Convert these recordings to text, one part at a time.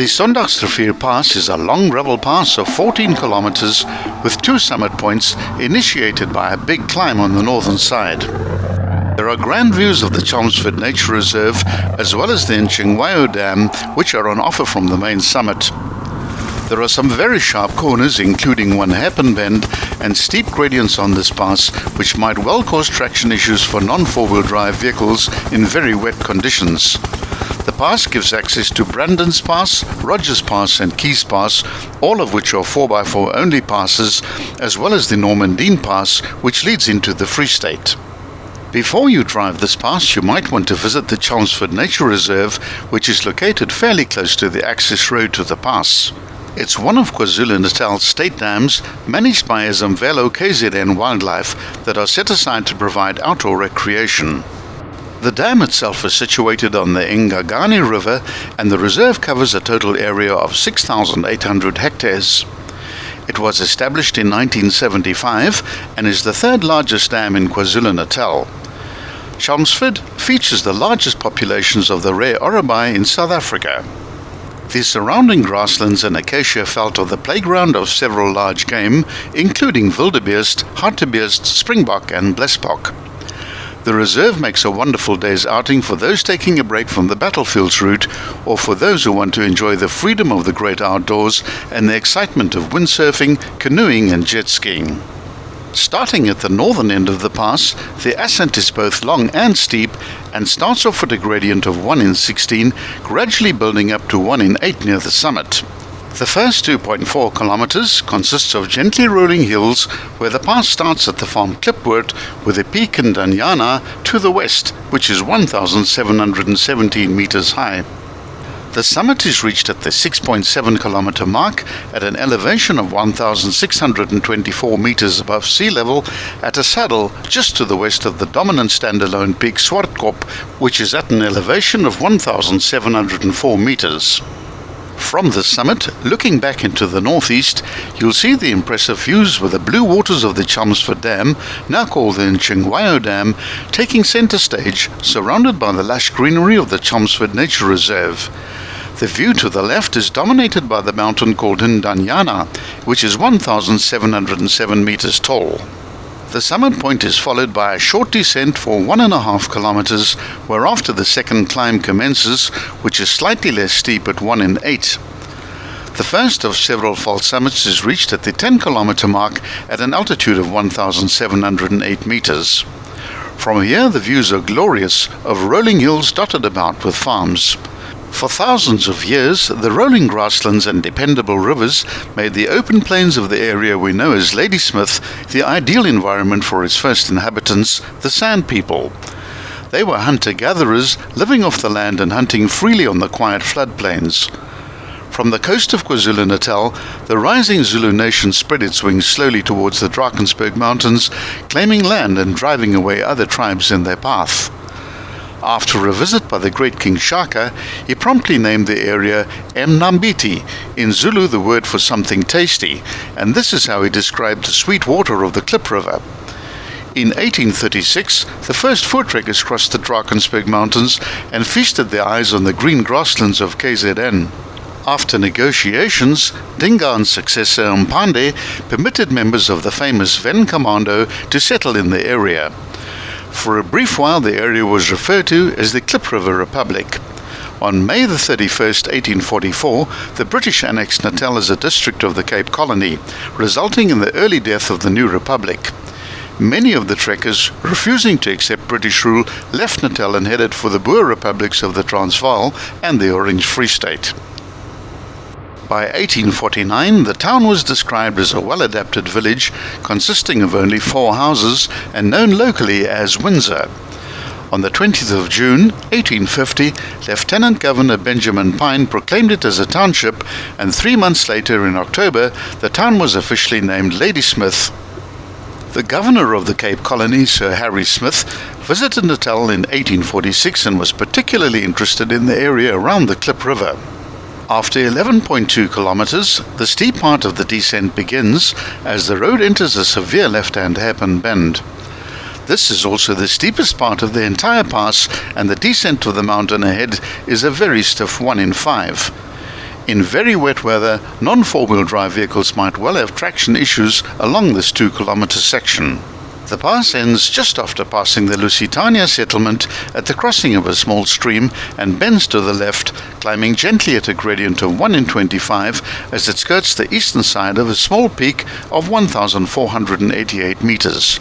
The Sondagsrivier Pass is a long gravel pass of 14 kilometers with two summit points initiated by a big climb on the northern side. There are grand views of the Chelmsford Nature Reserve as well as the Nchingwayo Dam, which are on offer from the main summit. There are some very sharp corners, including one hairpin bend and steep gradients on this pass, which might well cause traction issues for non-four-wheel drive vehicles in very wet conditions. The pass gives access to Brandon's Pass, Rogers Pass and Keys Pass, all of which are 4x4 only passes, as well as the Normandine Pass, which leads into the Free State. Before you drive this pass, you might want to visit the Chelmsford Nature Reserve, which is located fairly close to the access road to the pass. It's one of KwaZulu-Natal's state dams managed by Ezemvelo KZN Wildlife that are set aside to provide outdoor recreation. The dam itself is situated on the Ingagani River, and the reserve covers a total area of 6,800 hectares. It was established in 1975 and is the third largest dam in KwaZulu-Natal. Chelmsford features the largest populations of the rare oribi in South Africa. The surrounding grasslands and acacia veld are the playground of several large game, including wildebeest, hartebeest, springbok and blesbok. The reserve makes a wonderful day's outing for those taking a break from the battlefields route, or for those who want to enjoy the freedom of the great outdoors and the excitement of windsurfing, canoeing and jet skiing. Starting at the northern end of the pass, the ascent is both long and steep and starts off at a gradient of 1 in 16, gradually building up to 1 in 8 near the summit. The first 2.4 kilometers consists of gently rolling hills where the pass starts at the farm Klipwoord with a peak in Danyana to the west, which is 1,717 meters high. The summit is reached at the 6.7 kilometer mark at an elevation of 1,624 meters above sea level at a saddle just to the west of the dominant standalone peak Swartkop, which is at an elevation of 1,704 meters. From the summit, looking back into the northeast, you'll see the impressive views with the blue waters of the Chelmsford Dam, now called the Nchingwayo Dam, taking center stage, surrounded by the lush greenery of the Chelmsford Nature Reserve. The view to the left is dominated by the mountain called Ndanyana, which is 1,707 meters tall. The summit point is followed by a short descent for 1.5 kilometers, whereafter the second climb commences, which is slightly less steep at 1 in 8. The first of several false summits is reached at the 10-kilometer mark at an altitude of 1,708 meters. From here, the views are glorious of rolling hills dotted about with farms. For thousands of years, the rolling grasslands and dependable rivers made the open plains of the area we know as Ladysmith the ideal environment for its first inhabitants, the Sand People. They were hunter-gatherers, living off the land and hunting freely on the quiet floodplains. From the coast of KwaZulu-Natal, the rising Zulu nation spread its wings slowly towards the Drakensberg Mountains, claiming land and driving away other tribes in their path. After a visit by the great King Shaka, he promptly named the area Mnambiti, in Zulu the word for something tasty, and this is how he described the sweet water of the Klip River. In 1836, the first voortrekkers crossed the Drakensberg Mountains and feasted their eyes on the green grasslands of KZN. After negotiations, Dinga's successor Mpande permitted members of the famous Ven Commando to settle in the area. For a brief while, the area was referred to as the Klip River Republic. On May 31st, 1844, the British annexed Natal as a district of the Cape Colony, resulting in the early death of the new republic. Many of the trekkers, refusing to accept British rule, left Natal and headed for the Boer republics of the Transvaal and the Orange Free State. By 1849, the town was described as a well-adapted village consisting of only 4 houses and known locally as Windsor. On the 20th of June, 1850, Lieutenant Governor Benjamin Pine proclaimed it as a township, and 3 months later, in October, the town was officially named Ladysmith. The governor of the Cape Colony, Sir Harry Smith, visited Natal in 1846 and was particularly interested in the area around the Klip River. After 11.2 kilometers, the steep part of the descent begins as the road enters a severe left-hand hairpin bend. This is also the steepest part of the entire pass, and the descent of the mountain ahead is a very stiff 1 in 5. In very wet weather, non-four-wheel drive vehicles might well have traction issues along this 2-kilometer section. The pass ends just after passing the Lusitania settlement at the crossing of a small stream and bends to the left, climbing gently at a gradient of 1 in 25 as it skirts the eastern side of a small peak of 1,488 meters.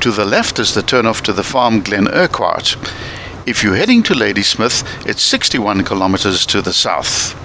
To the left is the turnoff to the farm Glen Urquhart. If you're heading to Ladysmith, it's 61 kilometers to the south.